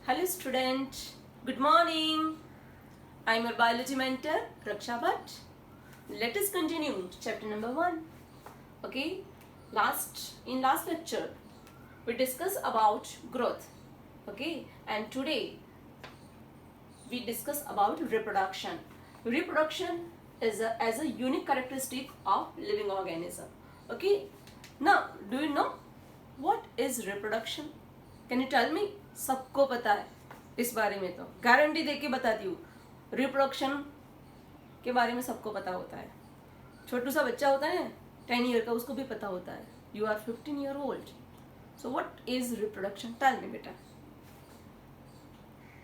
Hello student, good morning. I am your biology mentor Raksha Bhatt. Let us continue chapter number 1. Okay, in last lecture we discussed about growth. Okay, and today we discuss about reproduction. Reproduction is as a unique characteristic of living organism. Okay, now do you know what is reproduction? Can you tell me? सबको पता है इस बारे में, तो guarantee देके बताती हूँ, रिप्रोडक्शन के बारे में सबको पता होता है. छोटू सा बच्चा होता है 10 ईयर का, उसको भी पता होता है. You are 15 year old, so what is reproduction? Tell me बेटा,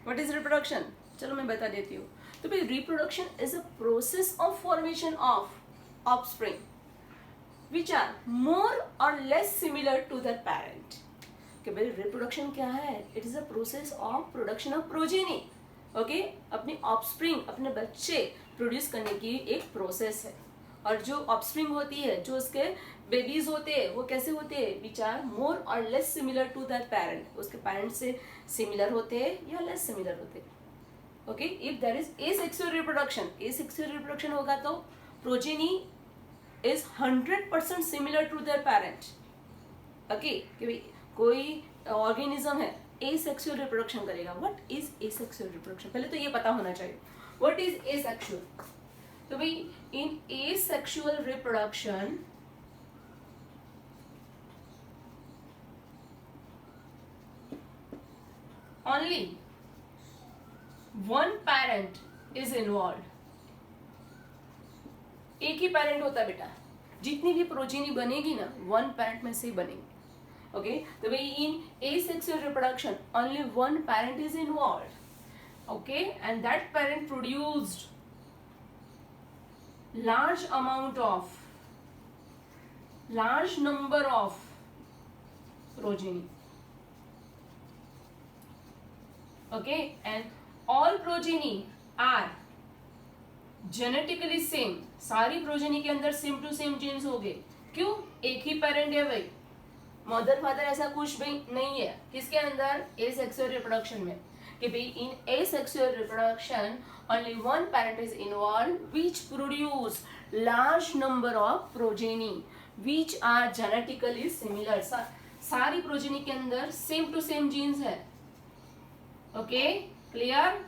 व्हाट इज रिप्रोडक्शन? चलो मैं बता देती हूँ. तो भाई reproduction is a process of formation of offspring which are more or less similar to the parent. कि भाई रिप्रोडक्शन क्या है? It is a process of production of progeny. Okay, अपनी ऑफस्प्रिंग, अपने बच्चे प्रोड्यूस करने की एक प्रोसेस है. और जो ऑफस्प्रिंग होती है, जो उसके बेबीज होते हैं, वो कैसे होते हैं? विच are more or less similar to that parent. उसके पेरेंट से सिमिलर होते हैं या लेस सिमिलर होते हैं. Okay, if there is asexual reproduction, asexual reproduction होगा तो progeny is 100% similar to their parent. Okay, कि भाई कोई ऑर्गेनिज्म है एसेक्सुअल रिप्रोडक्शन करेगा. What is asexual reproduction? पहले तो ये पता होना चाहिए. What is asexual? तो भाई in asexual reproduction only one parent is involve. एक ही पेरेंट होता है बेटा. जितनी भी प्रोजेनी बनेगी ना, वन पेरेंट में से ही बनेगी. Okay, the way in asexual reproduction only one parent is involved. Okay, and that parent produced large number of progeny. Okay, and all progeny are genetically same. सारी progeny के अंदर same to same jeans हो गए. क्यों? एक ही parent है भाई. Mother father ऐसा कुछ भी नहीं है. किसके अंदर? एसेक्सुअल रिप्रोडक्शन में. कि भाई in asexual reproduction only one parent is involve which produce large number of progeny which are genetically similar. सारी प्रोजेनी के अंदर सेम टू सेम जीन्स है. Okay, clear?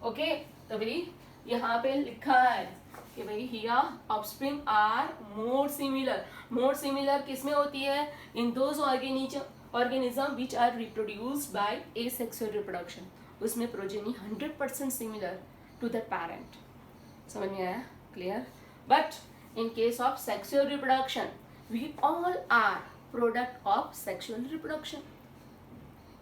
ओके, तो भाई यहाँ पे लिखा है कि भाई here offspring are more similar. More similar किसमें होती है? In those organism which are reproduced by asexual reproduction. उसमें progeny 100% similar to the parent. समझ में आया? Clear? But in case of sexual reproduction we all are product of sexual reproduction.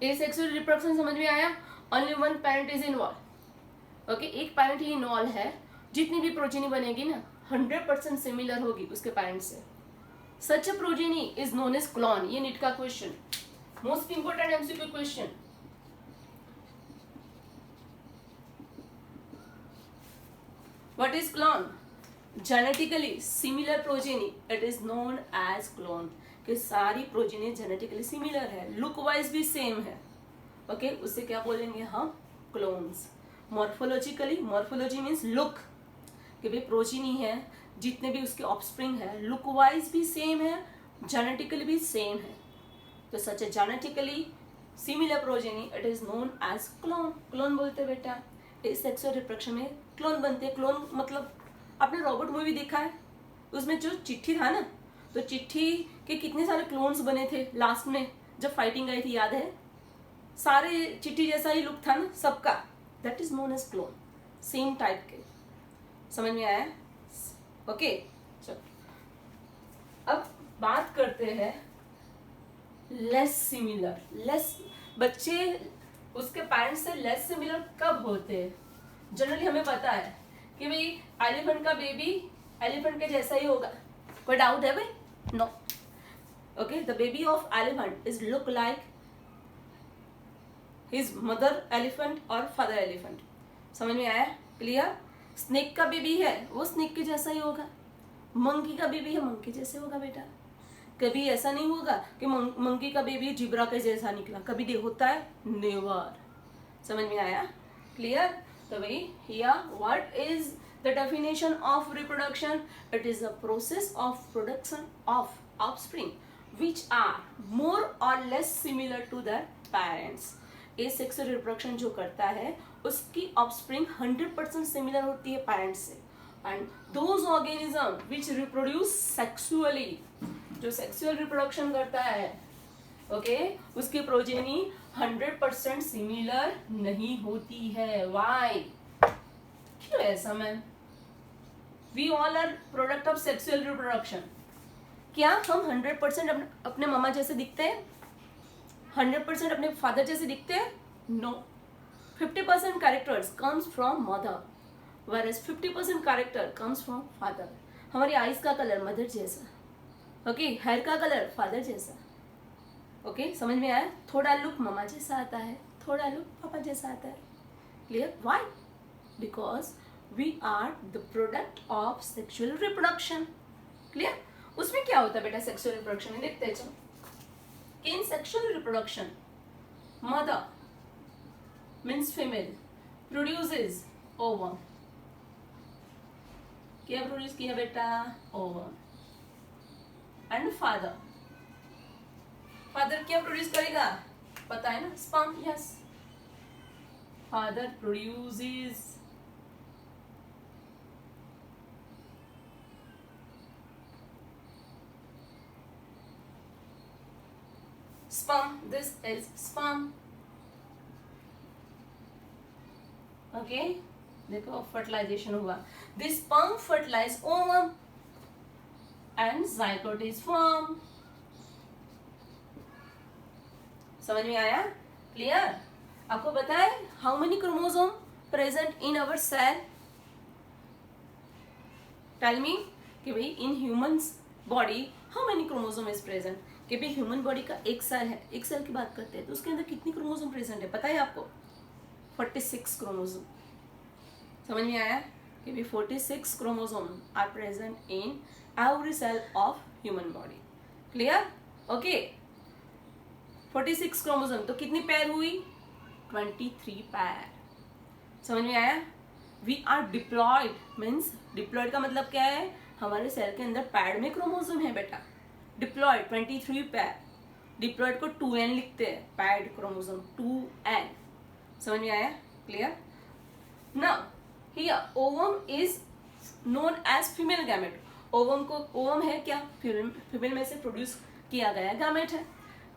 Asexual reproduction समझ में आया? Only one parent is involve. Okay, एक parent ही involve है. जितनी भी प्रोजेनी बनेगी ना, 100% सिमिलर होगी उसके पेरेंट से. Such a progeny is known as clone. ये नीट का question, most important MCQ question. What is clone? Genetically similar progeny, it is known as clone. कि सारी प्रोजेनी जेनेटिकली सिमिलर है, लुक वाइज भी same है. Okay, उससे क्या बोलेंगे हम? Clones. Morphologically, morphology means look. कि भाई प्रोजेनी है, जितने भी उसके ऑफस्प्रिंग है, लुक वाइज भी सेम है, जेनेटिकली भी सेम है. तो सच a genetically similar progeny it is known as clone. Clone बोलते हैं बेटा. एसेक्सुअल रिप्रोडक्शन में क्लोन बनते हैं. क्लोन मतलब आपने रोबोट मूवी देखा है, उसमें जो चिट्ठी था ना, तो चिट्ठी के कितने सारे क्लोन्स बने थे लास्ट में जब फाइटिंग आई थी, याद है? सारे चिट्ठी जैसा ही लुक था ना सबका. That is known as clone. Same type के. समझ में आया? ओके, चलो अब बात करते हैं लेस सिमिलर. लेस बच्चे उसके पेरेंट्स से लेस सिमिलर कब होते हैं? जनरली हमें पता है कि भाई एलिफेंट का बेबी एलिफेंट के जैसा ही होगा. कोई डाउट है भाई? No. Okay, the baby of elephant is look like his mother elephant और फादर एलिफेंट. समझ में आया? क्लियर? स्नेक का बेबी है, वो स्नेक के जैसा ही होगा. मंकी का बेबी है, मंकी जैसे होगा बेटा. कभी ऐसा नहीं होगा कि मंकी का बेबी जिब्रा के जैसा निकला, कभी दे होता है, नेवर। समझ में आया? क्लियर? तो भाई here what is the definition of reproduction? It is a process of production of offspring which are more or less similar to their parents. Asexual reproduction जो करता है उसकी ऑफस्प्रिंग 100% सिमिलर होती है पेरेंट्स से, and those organism which reproduce sexually, जो sexual reproduction करता है, ओके, उसकी प्रोजेनी 100% सिमिलर नहीं होती है। वाई? क्यों ऐसा ma'am? We all are product of sexual reproduction. क्या हम 100% अपने मामा जैसे दिखते हैं? 100% अपने फादर जैसे दिखते हैं? No. 50% characters comes from mother, whereas 50% character comes from father. हमारी आईज का कलर मदर जैसा, ओके, हेयर का कलर फादर जैसा, ओके, समझ में आया? थोड़ा लुक मामा जैसा आता है, थोड़ा लुक पापा जैसा आता है। Clear? Why? Because we are the product of sexual reproduction. Clear? उसमें क्या होता है बेटा सेक्सुअल रिप्रोडक्शन में? देखते हैं चलो। In sexual reproduction mother means female produces ovum. क्या प्रोड्यूस किया बेटा? ओवम। एंड फादर, फादर क्या प्रोड्यूस करेगा? पता है ना, sperm. Yes, father produces sperm. This is sperm. Okay, देखो फर्टिलाइजेशन हुआ। This sperm fertilize ovum and zygote is formed. समझ में आया? क्लियर? आपको पता है how many chromosome present in our cell? Tell me कि भाई in humans body how many chromosome is present? कि भाई ह्यूमन बॉडी का एक सेल है, एक सेल की बात करते हैं तो उसके अंदर कितनी क्रोमोसोम प्रेजेंट है पता है आपको? 46 क्रोमोसोम। समझ में आया कि भाई 46 chromosome are present in every cell of human body. Clear? Okay, 46 chromosome तो कितनी पैर हुई? 23 पैर। समझ में आया? We are diploid, means diploid का मतलब क्या है? हमारे सेल के अंदर पैड में क्रोमोसोम है बेटा। डिप्लॉयड 23 पैर, डिप्लॉयड को 2n लिखते हैं, पैड क्रोमोसोम 2n। समझ में आया? Clear? Now here ovum is known as female gamete. Ovum को, ओवम है क्या? फीमेल में से प्रोड्यूस किया गया गैमेट है,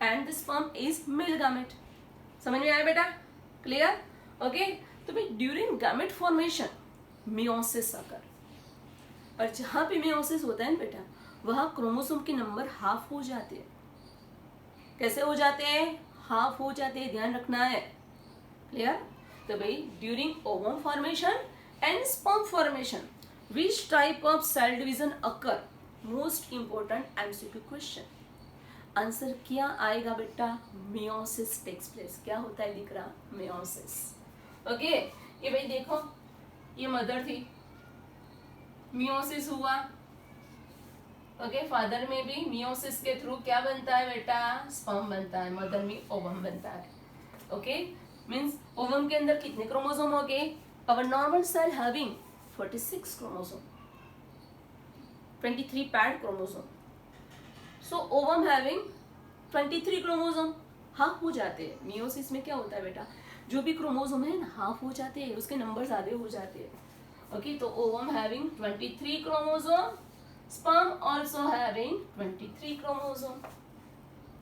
and the sperm is male gamete. समझ में आया बेटा? क्लियर? ओके, तो भाई ड्यूरिंग गैमेट फॉर्मेशन मियोसिस अकर, और जहां पे मियोसिस होता है ना बेटा, वहां क्रोमोसोम के नंबर हाफ हो जाते हैं। कैसे हो जाते हैं? हाफ हो जाते हैं, ध्यान रखना है। क्लियर? तो भाई during ovum formation and sperm formation which type of cell division occur? Most important MCQ question. Answer क्या आएगा बेटा? Meiosis takes place. क्या होता है? दिख रहा, मियोसिस। ओके, ये भाई देखो, ये मदर थी, मियोसिस हुआ। ओके, फादर में भी मियोसिस के थ्रू क्या बनता है बेटा? स्पर्म बनता है। मदर में ओवम बनता है। ओके, मींस ओवम के अंदर कितने क्रोमोसोम हो गए? Our normal cell having 46 chromosome, 23 pair chromosome. So ovum having 23 chromosome, half हो जाते हैं। मियोसिस में क्या होता है बेटा? जो भी क्रोमोसोम है ना, हाफ हो जाते हैं, उसके नंबर ज्यादा हो जाते हैं। ओके, तो ovum having 23 chromosome, sperm also having 23 chromosome.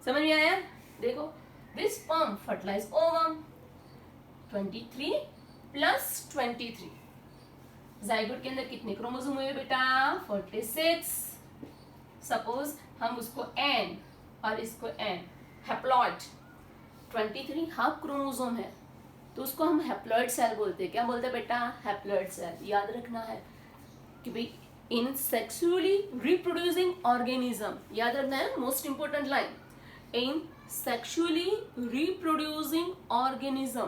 समझ में आया? देखो, this sperm fertilize ovum, 23 plus 23। Zygote के अंदर कितने क्रोमोसोम हुए बेटा? 46। सपोज हम उसको n और इसको n, हैप्लॉइड। 23 हाफ क्रोमोसोम है तो उसको हम हैप्लॉइड सेल बोलते हैं। क्या बोलते हैं बेटा? Haploid cell. याद रखना है कि भाई इन सेक्सुअली रिप्रोड्यूसिंग ऑर्गेनिज्म, याद रखना है, most important line, in sexually reproducing organism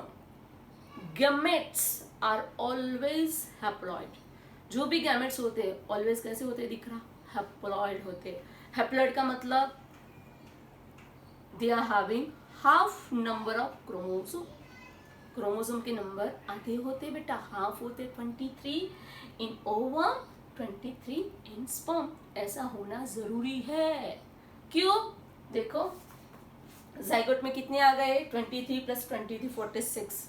gametes are always haploid. जो भी गैमेट्स होते हैं ऑलवेज कैसे होते हैं? दिख रहा, हैप्लॉइड होते हैं। हैप्लॉइड का मतलब they are having half number of chromosome. Chromosome के नंबर आधे होते बेटा, हाफ होते 23 इन ओवम, 23 इन स्पर्म. ऐसा होना जरूरी है. क्यों? देखो जाइगोट में कितने आ गए, 23 प्लस 23 46.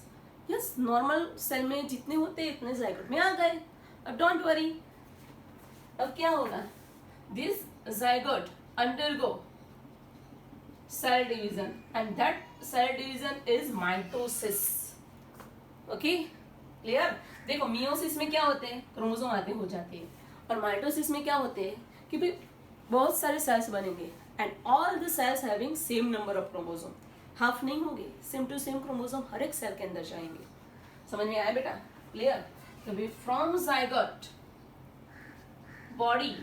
यस, नॉर्मल सेल में जितने होते हैं इतने जाइगोट में आ गए. अब डोंट वरी, अब क्या होगा, this zygote undergo cell division and that cell division is mitosis. Okay, clear? देखो मियोसिस में क्या होते हैं, क्रोमोसोम आधे हो जाते हैं, और माइटोसिस में क्या होते हैं कि भाई बहुत सारे सेल्स बनेंगे and all the sales having same number of chromosome. Half नहीं होंगे, सेम टू सेम क्रोमोसोम हर एक सेल के अंदर जाएंगे. समझ में आया बेटा? क्लियर? तो भाई from zygote body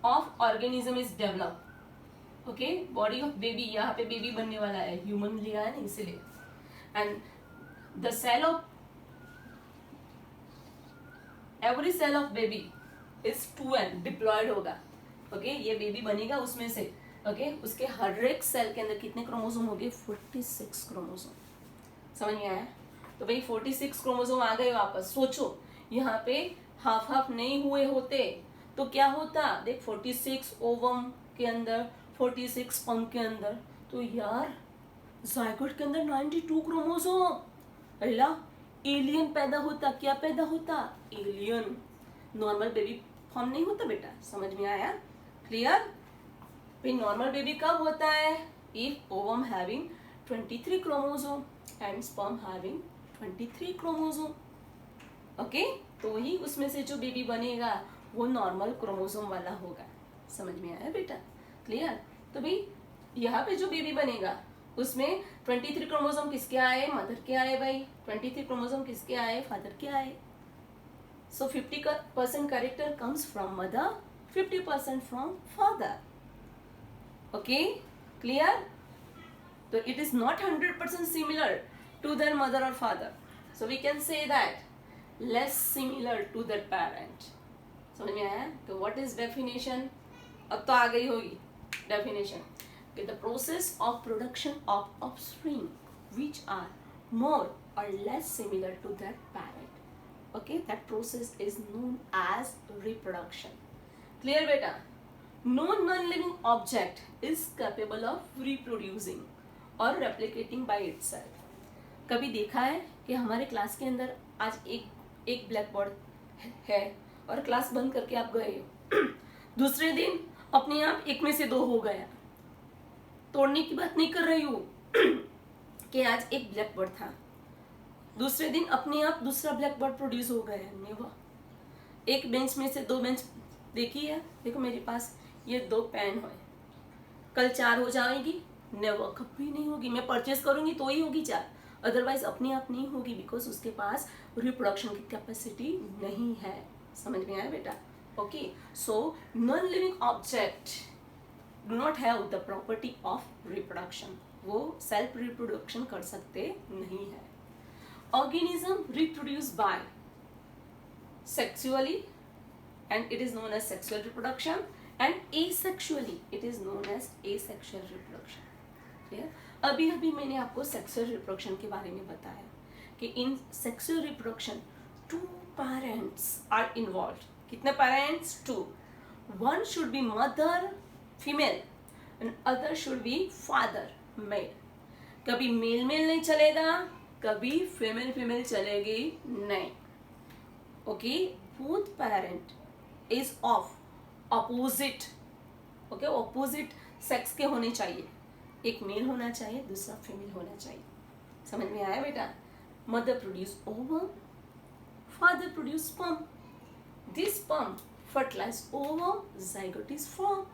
of organism is develop. Okay, body of baby, यहाँ पे बेबी बनने वाला है, ह्यूमन लिया है ना इसीलिए. And the cell of every cell of baby is 2n diploid होगा. ओके, ये बेबी बनेगा उसमें से. ओके, उसके हर एक सेल के अंदर कितने क्रोमोसोम होंगे, 46 क्रोमोसोम. समझ में आया? तो भाई 46 क्रोमोसोम आ गए वापस. सोचो यहाँ पे हाफ हाफ नहीं हुए होते तो क्या होता, देख 46 ओवम के अंदर, 46 स्पर्म के अंदर, तो यार जाइगोट के अंदर 92 क्रोमोसोम. पहला एलियन पैदा होता. क्या पैदा होता, एलियन. नॉर्मल बेबी फॉर्म नहीं होता बेटा. समझ में आया? क्लियर? फिर नॉर्मल बेबी कब होता है, if ovum having 23 chromosome and sperm having 23 chromosome. Okay, तो वही उसमें से जो बेबी बनेगा वो नॉर्मल क्रोमोसोम वाला होगा. समझ में आया बेटा? क्लियर? तो भाई यहाँ पे जो बेबी बनेगा उसमें 23 क्रोमोसोम किसके आए, मदर के आए भाई. 23 क्रोमोसोम किसके आए, फादर के आए. So 50% character comes from mother, 50% from father. Okay, clear? So it is not 100% similar to their mother or father. So we can say that less similar to their parent. समझ में आया? तो what is definition? अब तो आ गई होगी definition. The process of production of offspring which are more or less similar to their parent. Okay, that process is known as reproduction. Clear beta? No non-living object is capable of reproducing or replicating by itself. कभी देखा है कि हमारे class के अंदर आज एक black board है और क्लास बंद करके आप गए हो, दूसरे दिन अपने आप एक में से दो हो गया. तोड़ने की बात नहीं कर रही हूँ कि आज एक ब्लैक बोर्ड था, दूसरे दिन अपने आप दूसरा ब्लैक बोर्ड प्रोड्यूस हो गया. नेवर. एक बेंच में से दो बेंच देखी है, देखो मेरे पास ये 2 पेन है, कल 4 हो जाएगी? नेवर, कभी नहीं होगी. मैं परचेस करूंगी तो ही होगी 4, अदरवाइज अपने आप नहीं होगी, बिकॉज उसके पास रिप्रोडक्शन की कैपेसिटी नहीं है. समझ में आया बेटा? Okay, so non living object do not have the property of reproduction. वो सेल्फ रिप्रोडक्शन कर सकते नहीं है. Organism reproduce by sexually and it is known as sexual reproduction, and asexually it is known as asexual reproduction. Clear? अभी मैंने आपको sexual reproduction के बारे में बताया कि in sexual reproduction 2 parents are involved. कितने parents? 2. One should be mother female and other should be father male. कभी मेल नहीं चलेगा, कभी फीमेल चलेगी नहीं. Okay, both parent is of opposite. Okay, opposite sex के होने चाहिए. एक मेल होना चाहिए, दूसरा फीमेल होना चाहिए. समझ में आया बेटा? Mother produce ovum, father produce sperm. This sperm fertilize ovum, zygote is formed,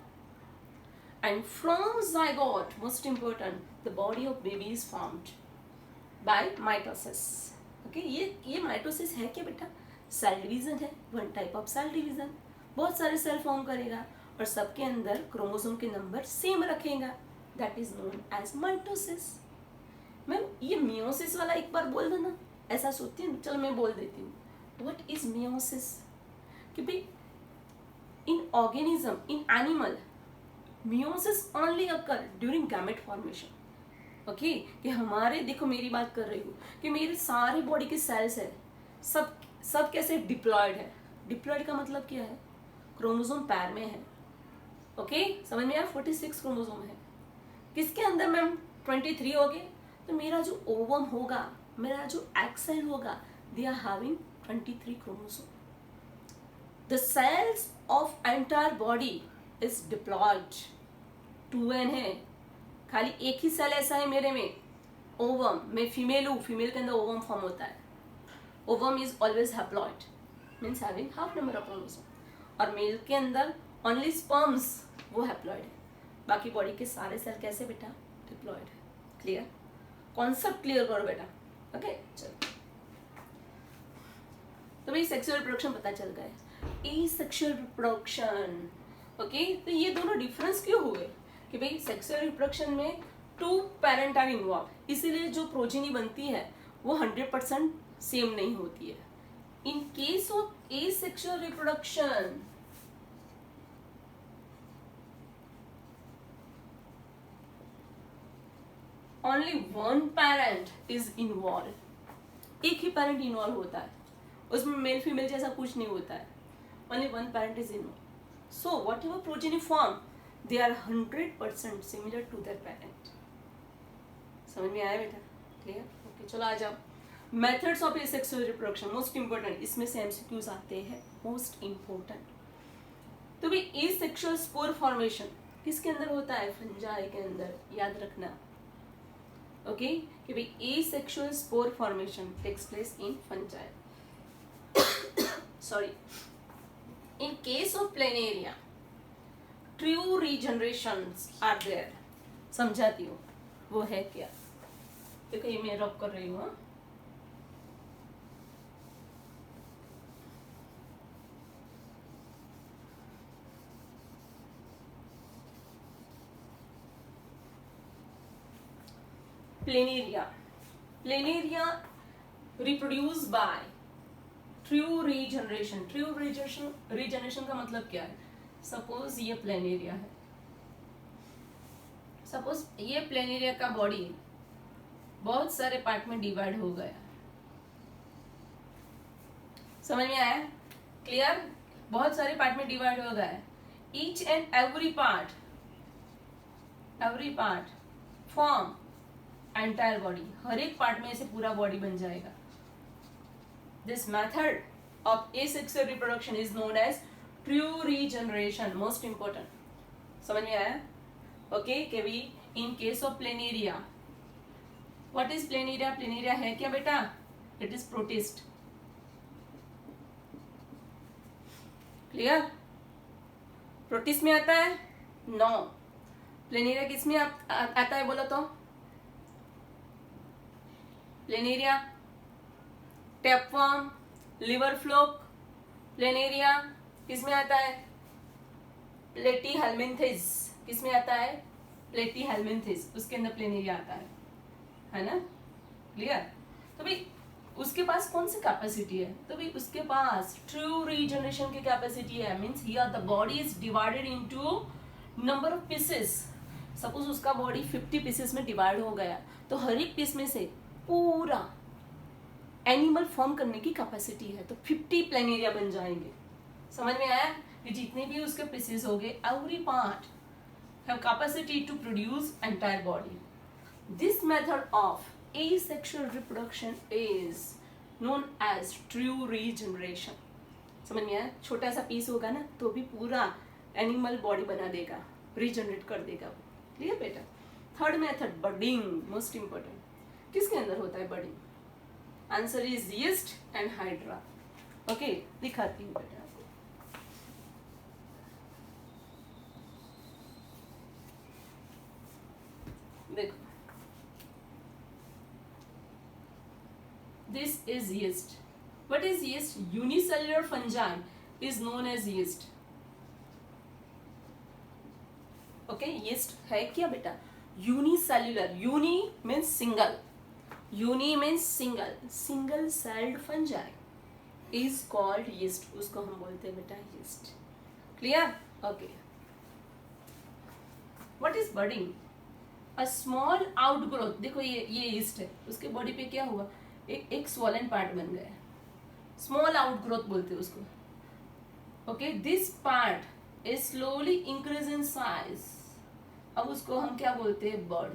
and from zygote, most important, the body of baby is formed by mitosis. Okay, ये माइटोसिस है क्या बेटा? सेल डिवीजन है, one type of cell division. बहुत सारे cell form करेगा और सबके अंदर क्रोमोसोम के नंबर सेम रखेगा. That is known as mitosis. Ma'am ये मियोसिस वाला एक बार बोल दो ना, ऐसा सोचती हूँ. चलो मैं बोल देती हूँ. What is meiosis? कि भाई इन organism, in animal, meiosis only occur during gamete formation. Okay, कि हमारे, देखो मेरी बात कर रही हूँ कि मेरे सारे बॉडी के सेल्स है, सब सब कैसे डिप्लॉयड है. डिप्लॉयड का मतलब क्या है, क्रोमोसोम पैर में है. ओके, समझ में आया. 46 क्रोमोसोम है. किसके अंदर मैम 23 हो गए. तो मेरा जो ओवम होगा, मेरा जो एग सेल होगा, they are having 23 chromosome. The cells of entire body is diploid. 2n है, खाली एक ही सेल ऐसा है मेरे में, ओवम. मैं फीमेल हूँ, फीमेल के अंदर ओवम फॉर्म होता है. Ovum is always haploid, means having half number of chromosome. और मेल के अंदर ओनली स्पर्म्स वो हैप्लॉइड है. बाकी बॉडी के सारे सेल कैसे बेटा, डिप्लॉइड है. क्लियर, कॉन्सेप्ट क्लियर करो बेटा. ओके, चलो. तो भाई सेक्सुअल रिप्रोडक्शन पता चल गया है. Asexual reproduction. ओके, तो ये दोनों डिफरेंस क्यों हुए कि भाई सेक्सुअल रिप्रोडक्शन में 2 पेरेंट आर इन्वॉल्व, इसीलिए जो प्रोजेनी बनती है वो 100% सेम नहीं होती है. इन case of asexual reproduction, only 1 parent is involve. एक ही पेरेंट इन्वॉल्व होता है, उसमें मेल फीमेल जैसा कुछ नहीं होता है. Only 1 parent is involve. So whatever progeny form, they are 100% similar to their parent. समझ में आया बेटा? क्लियर? ओके, चलो आ जाओ. Methods of asexual reproduction most important, इसमें से एमसीक्यूज आते हैं, मोस्ट इंपॉर्टेंट. तो भाई एसेक्सुअल स्पोर फॉर्मेशन किसके अंदर होता है, फंजाई के अंदर. याद रखना. ओके, कि भाई asexual spore formation takes place in fungi. Sorry. In case of planaria, true regenerations are there. समझाती हूँ वो है क्या. देखो ये मैं रब कर रही हूँ. Planaria. Planaria reproduce by true regeneration. True regeneration का मतलब क्या है. सपोज ये प्लेनेरिया है, सपोज ये प्लेनेरिया का बॉडी बहुत सारे पार्ट में डिवाइड हो गया. समझ में आया? क्लियर, बहुत सारे पार्ट में डिवाइड हो गया. Each and every part form entire body. हर एक पार्ट में से पूरा बॉडी बन जाएगा. This method of asexual reproduction is known as true regeneration. Most important. समझ में आया? Okay, कि भी in case of planaria. What is planaria? Planaria है क्या बेटा? It is protist. Clear? Protist में आता है? No. Planaria किस में आता है बोलो तो? Planaria tapeworm, liver fluke. Planaria किसमें आता है, प्लेटीहेल्मिन्थिस. किसमें आता है, प्लेटीहेल्मिन्थिस. उसके अंदर प्लेनेरिया आता है ना. क्लियर. तो भाई उसके पास कौन सी कैपेसिटी है, तो भाई उसके पास ट्रू रीजनरेशन की कैपेसिटी है. Means here the body is divided into number of pieces. Suppose उसका बॉडी 50 पीसेस में डिवाइड हो गया, तो हर एक पीस में से पूरा एनिमल फॉर्म करने की कैपेसिटी है. तो 50 प्लेनेरिया बन जाएंगे. समझ में आया कि जितने भी उसके पीसेस हो गए, every part have capacity to produce entire body. This method of asexual reproduction is known as true regeneration. समझ में आया? छोटा सा पीस होगा ना तो भी पूरा एनिमल बॉडी बना देगा, रीजनरेट कर देगा. क्लियर बेटा? Third method budding, most important. किसके अंदर होता है budding? Answer is yeast and hydra. Okay, दिखाती हूँ बेटा आपको. देखो, this is yeast. What is yeast? Unicellular fungi is known as yeast. Okay, yeast है क्या बेटा? Unicellular. Uni means single. Uni means single celled fungi is called yeast. उसको हम बोलते हैं बेटा yeast. Clear? Okay. What is budding? A small outgrowth. देखो ये ईस्ट है, उसके बॉडी पे क्या हुआ, एक स्वॉलन पार्ट बन गया, स्मॉल आउटग्रोथ बोलते हैं उसको। Okay, this part is slowly increase in size. अब उसको हम क्या बोलते हैं, bird.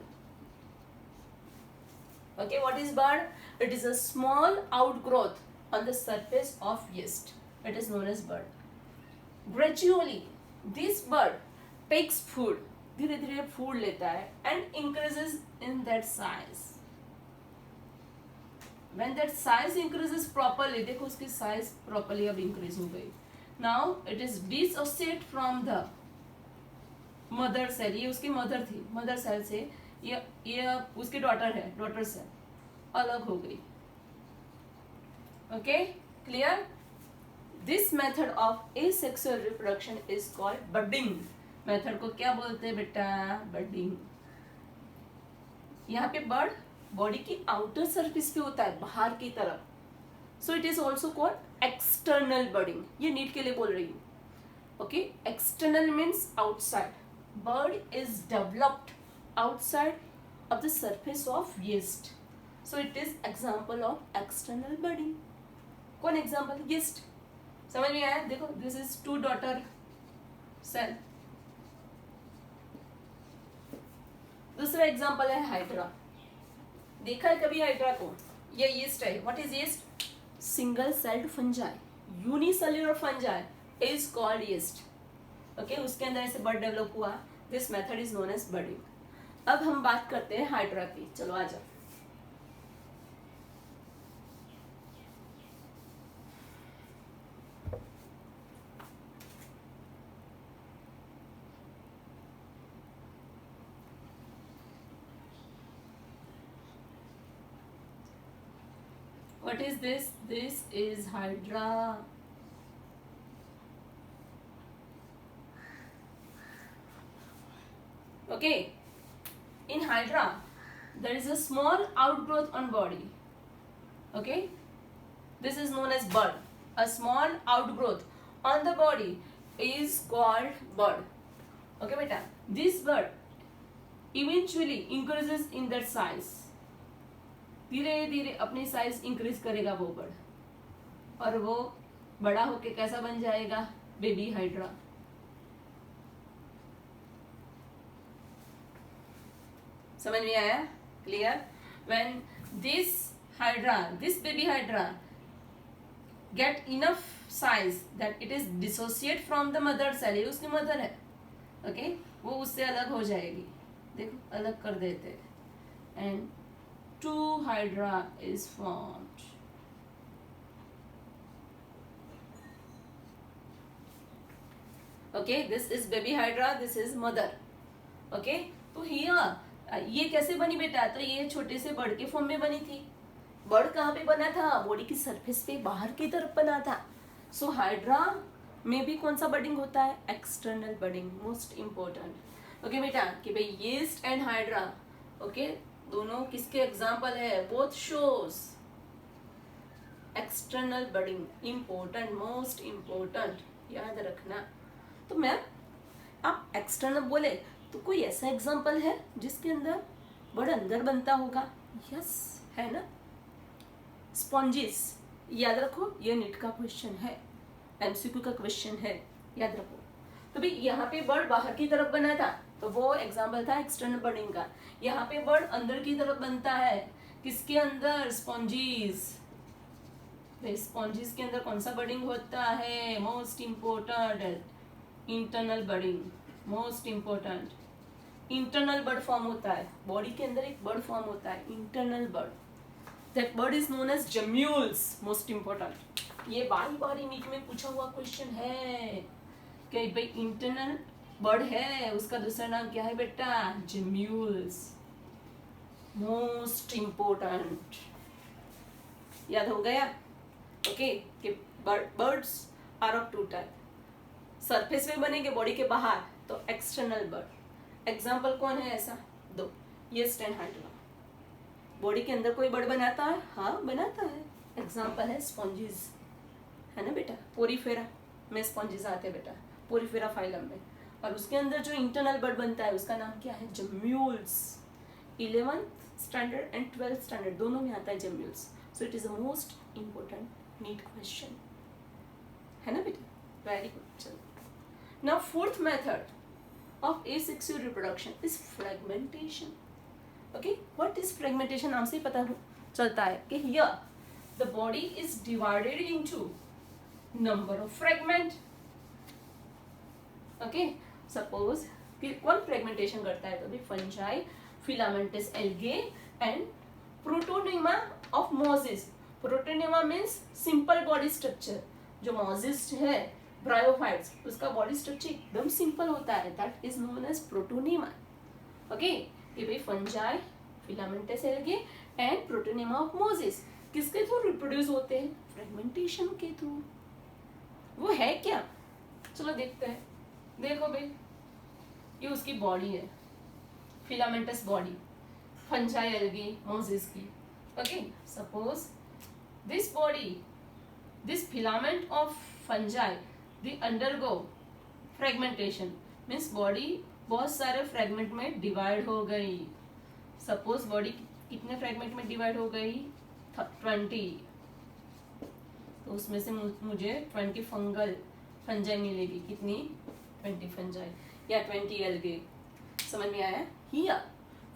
Okay, what is bud? It is a small outgrowth on the surface of yeast. It is known as bud. Gradually, this bud takes food. धीरे धीरे food लेता है and increases in that size. When that size increases properly, देखो उसकी size properly अब increase हो गई. Now it is dissociate from the mother cell. ये उसकी mother थी, mother cell से ये उसकी डॉटर है, डॉटर से अलग हो गई. Okay, clear? This method of asexual reproduction is called budding. Method को क्या बोलते हैं बेटा, बडिंग. यहाँ पे बर्ड बॉडी की आउटर सरफेस पे होता है, बाहर की तरफ, सो it is also called external budding. ये नीट के लिए बोल रही हूँ. Okay, external means outside. Bird is developed outside of the surface of yeast, so it is example of external budding. कौन example? yeast. समझ में आया? देखो, this is two daughter cell. दूसरा example है हाइड्रा. देखा है कभी हाइड्रा को? ये yeast है. what is yeast? single celled fungi, unicellular fungi is called yeast. okay, उसके अंदर ऐसे बर्ड डेवलप हुआ. this method is known as budding. अब हम बात करते हैं हाइड्रा की. चलो आ जाओ. What is this? This is Hydra. Okay. In Hydra, there is a small outgrowth on body. Okay, this is known as bud. A small outgrowth on the body is called bud. Okay, beta. This bud eventually increases in that size. धीरे धीरे अपनी size increase करेगा वो bird, और वो बड़ा होके कैसा बन जाएगा, बेबी हाइड्रा. समझ में आया? Clear? When this hydra, this baby hydra get enough size that it is dissociate from the mother cell. ये उसकी मदर है. ओके, वो उससे अलग हो जाएगी. देखो, अलग कर देते हैं and two hydra is formed. Okay, this is baby hydra, this is mother. Okay, तो here ये कैसे बनी बेटा? तो ये छोटे से बर्ड के फॉर्म में बनी थी. बर्ड कहाँ पे बना था? बॉडी की सरफेस पे बाहर की तरफ बना था. सो हाइड्रा में भी कौन सा बडिंग होता है? External budding, most important. Okay बेटा, कि भाई यीस्ट एंड हाइड्रा, ओके, दोनों किसके एग्जाम्पल है? Both shows external budding. Important, most important, याद रखना. तो मैम आप एक्सटर्नल बोले तो कोई ऐसा एग्जाम्पल है जिसके अंदर बर्ड अंदर बनता होगा? यस, है ना, स्पॉन्जिस. याद रखो, ये नीट का क्वेश्चन है, एमसीक्यू का क्वेश्चन है, याद रखो. तो भाई यहाँ पे बर्ड बाहर की तरफ बना था, तो वो एग्जाम्पल था एक्सटर्नल बर्डिंग का. यहाँ पे बर्ड अंदर की तरफ बनता है, किसके अंदर? स्पॉन्जिस. स्पॉन्जिस के अंदर कौन सा बर्डिंग होता है? Most important, internal budding. Most important, internal bud form होता है. बॉडी के अंदर एक बर्ड फॉर्म होता है, internal bud. That bud is known as gemmules. Most important, ये बारी बारी नीट में पूछा हुआ क्वेश्चन है कि भाई इंटरनल बर्ड है, उसका दूसरा नाम क्या है बेटा? जेम्यूल्स. मोस्ट इंपोर्टेंट, याद हो गया? ओके, कि buds are of two type. Surface में बनेंगे बॉडी के बाहर तो एक्सटर्नल बर्ड. एग्जाम्पल कौन है ऐसा? दो, यीस्ट एंड हाइड्रा. बॉडी के अंदर कोई बर्ड बनाता है? हाँ, बनाता है. एग्जाम्पल है स्पॉन्जिस, है ना बेटा? पोरीफेरा में स्पॉन्जिस आते हैं बेटा, पोरीफेरा फाइलम में. और उसके अंदर जो इंटरनल बर्ड बनता है उसका नाम क्या है? जम्यूल्स। 11th standard and 12th standard दोनों में आता है gemmules. So it is the most important NEET question, है ना बेटा? Very good. चलो now fourth method of asexual reproduction is fragmentation. Okay, what is fragmentation? नाम से ही पता चलता है कि here the body is divided into number of fragment. Okay, suppose कि कौन fragmentation करता है? तो भी fungi, filamentous algae and protonema of mosses. Protonema means simple body structure. जो mosses है ब्रायोफाइट्स, उसका बॉडी स्ट्रक्चर एकदम सिंपल होता है, that is known as protonema. Okay, ये भाई fungi, filamentous algae and protonema of mosses किसके थ्रू रिप्रोड्यूस होते हैं? फ्रेगमेंटेशन के थ्रू। वो है क्या? चलो देखते हैं। देखो भाई, ये उसकी बॉडी है, filamentous body, fungi algae mosses की। Okay, suppose this body, this filament of fungi they undergo fragmentation, means body बहुत सारे फ्रेगमेंट में डिवाइड हो गई। सपोज बॉडी कितने फ्रेगमेंट में डिवाइड हो गई? 20। तो उसमें से मुझे 20 फंगल फंजाई मिलेगी। कितनी? 20 फंजाई या 20 एल्गे। समझ में आया? Here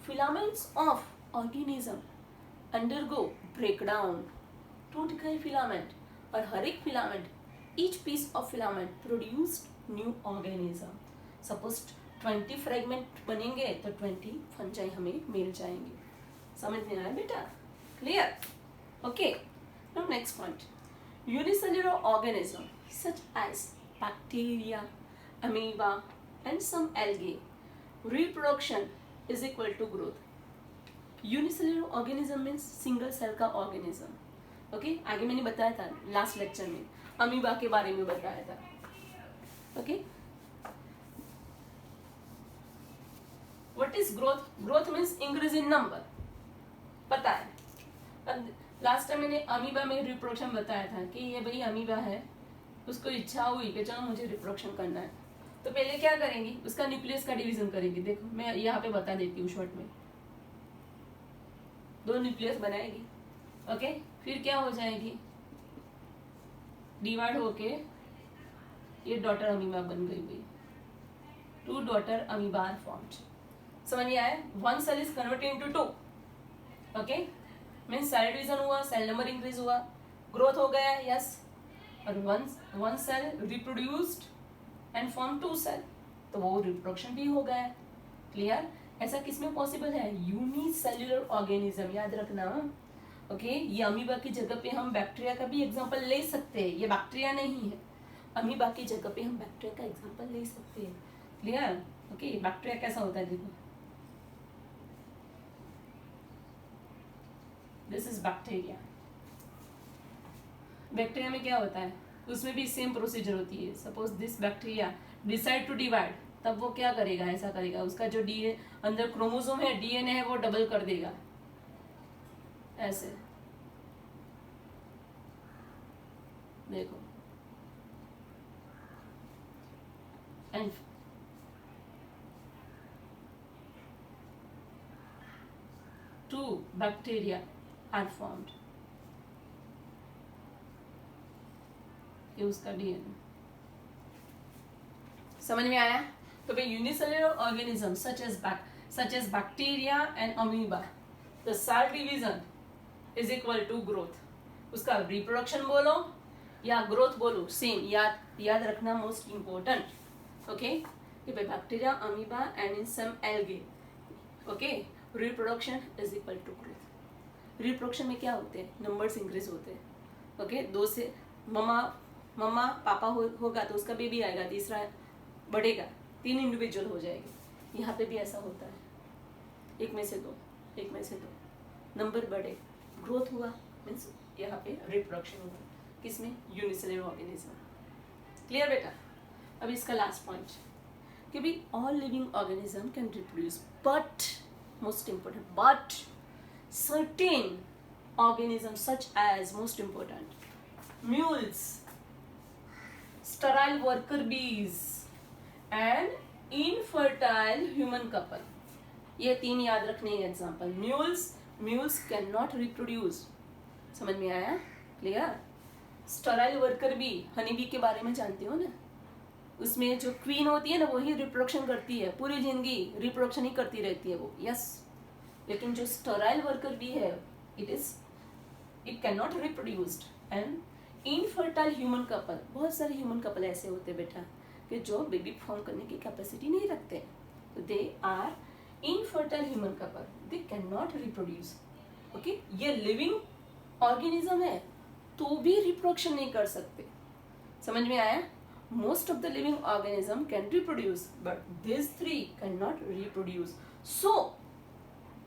filaments of organism undergo breakdown, टूट गए फिलामेंट, और हर एक filament, each piece of filament produced new organism. Suppose 20 fragment बनेंगे तो 20 फंजाई हमें मिल जाएंगे। समझ में आया बेटा? Clear? Okay, now next point, unicellular organism such as bacteria, amoeba and some algae, reproduction is equal to growth. unicellular organism means single cell का organism. Okay, आगे मैंने बताया था लास्ट लेक्चर में, अमीबा के बारे में बताया था। Okay, what is growth? Growth means increase in number, पता है। अब लास्ट टाइम मैंने अमीबा में रिप्रोडक्शन बताया था कि ये भाई अमीबा है, उसको इच्छा हुई कि चलो मुझे रिप्रोडक्शन करना है, तो पहले क्या करेंगी? उसका न्यूक्लियस का डिवीजन करेंगी। देखो मैं यहाँ पे बता देती हूँ शॉर्ट में, 2 न्यूक्लियस बनाएगी। ओके, फिर क्या हो जाएगी? डिवाइड होके ये डॉटर अमीबा बन गई हुई, 2 डॉटर अमीबा आर फॉर्म्ड। समझ में आया? 1 cell is converted into 2। Okay, means cell division हुआ, सेल नंबर इंक्रीज हुआ, ग्रोथ हो गया, यस। और one cell reproduced and form 2 cell, तो वो रिप्रोडक्शन भी हो गया। क्लियर? ऐसा किसमें पॉसिबल है? यूनिसेल्युलर ऑर्गेनिज्म, याद रखना। ओके, ये अमीबा की जगह पे हम बैक्टीरिया का भी एग्जांपल ले सकते हैं। ये बैक्टीरिया नहीं है, अमीबा की जगह पे हम बैक्टीरिया का एग्जांपल ले सकते हैं। क्लियर? ओके, बैक्टीरिया कैसा होता है? देखो, दिस इज बैक्टीरिया। बैक्टीरिया में क्या होता है? उसमें भी सेम प्रोसीजर होती है। Suppose this bacteria decide to divide, तब वो क्या करेगा? ऐसा करेगा, उसका जो डीएनए अंदर क्रोमोसोम है, डीएनए है, वो डबल कर देगा ऐसे। देखो, and two bacteria are formed. ये उसका डीएनए। समझ में आया? तो भाई unicellular organism such as bacteria and amoeba, the cell division is equal to growth. उसका रिप्रोडक्शन बोलो या ग्रोथ बोलो, सेम। याद रखना, मोस्ट इम्पोर्टेंट। ओके, कि भाई bacteria, amoeba and in some algae, okay, reproduction is equal to growth. Reproduction में क्या होते हैं? नंबर्स इंक्रीज होते हैं। ओके, 2 से मम्मा पापा होगा तो उसका बेबी आएगा, तीसरा बढ़ेगा, 3 इंडिविजुअल हो जाएगी। यहाँ पे भी ऐसा होता है, 1 में से 2, 1 में से 2, नंबर बढ़े, ग्रोथ हुआ, मीन्स यहाँ पे रिप्रोडक्शन हुआ। किसमें? Unicellular organism. क्लियर बेटा? अब इसका लास्ट पॉइंट कि भी all living organism can reproduce, but most important, but certain organism such as, most important, mules, sterile worker bees and infertile human couple, ये 3 याद रखने हैं example. Mules can not reproduce, समझ में आया? Clear? Sterile worker bee, honey bee के बारे में जानते हो ना, उसमें जो क्वीन होती है ना वही रिप्रोडक्शन करती है, पूरी जिंदगी रिप्रोडक्शन ही करती रहती है वो, यस। लेकिन जो स्टराइल वर्कर बी है, it can not reproduced. And infertile human couple, बहुत सारे ह्यूमन कपल ऐसे होते हैं बेटा कि जो बेबी फॉर्म करने की कैपेसिटी नहीं रखते, तो they are infertile human couple, they can not reproduce. Okay, ये लिविंग ऑर्गेनिज्म है तो भी रिप्रोडक्शन नहीं कर सकते, समझ में आया? Most of the living organism can reproduce, but these 3 cannot reproduce. So,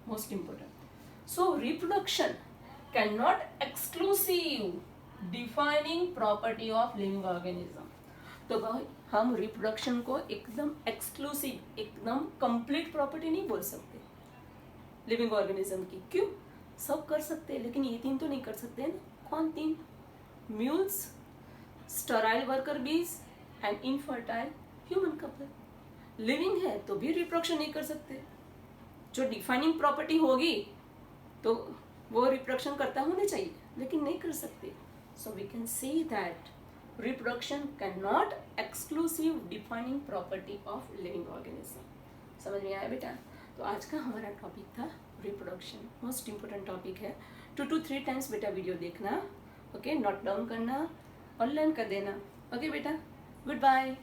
most important. So, reproduction cannot exclusive defining property of living organism. तो भाई हम रिप्रोडक्शन को एकदम एक्सक्लूसिव, एकदम कंप्लीट प्रॉपर्टी नहीं बोल सकते लिविंग ऑर्गेनिज्म की। क्यों? सब कर सकते हैं, लेकिन ये 3 तो नहीं कर सकते ना। कौन 3? म्यूल्स, स्टराइल वर्कर बीज and infertile human couple. Living है तो भी रिप्रोडक्शन नहीं कर सकते, जो डिफाइनिंग प्रॉपर्टी होगी तो वो रिप्रोडक्शन करता होना चाहिए, लेकिन नहीं कर सकते। So we can say that reproduction can not exclusive defining property of living organism. समझ में आया बेटा? तो आज का हमारा टॉपिक था रिप्रोडक्शन, मोस्ट इंपोर्टेंट टॉपिक है। 2 to 3 टाइम्स बेटा वीडियो देखना, ओके, नोट डाउन करना और लर्न कर देना। ओके बेटा, goodbye।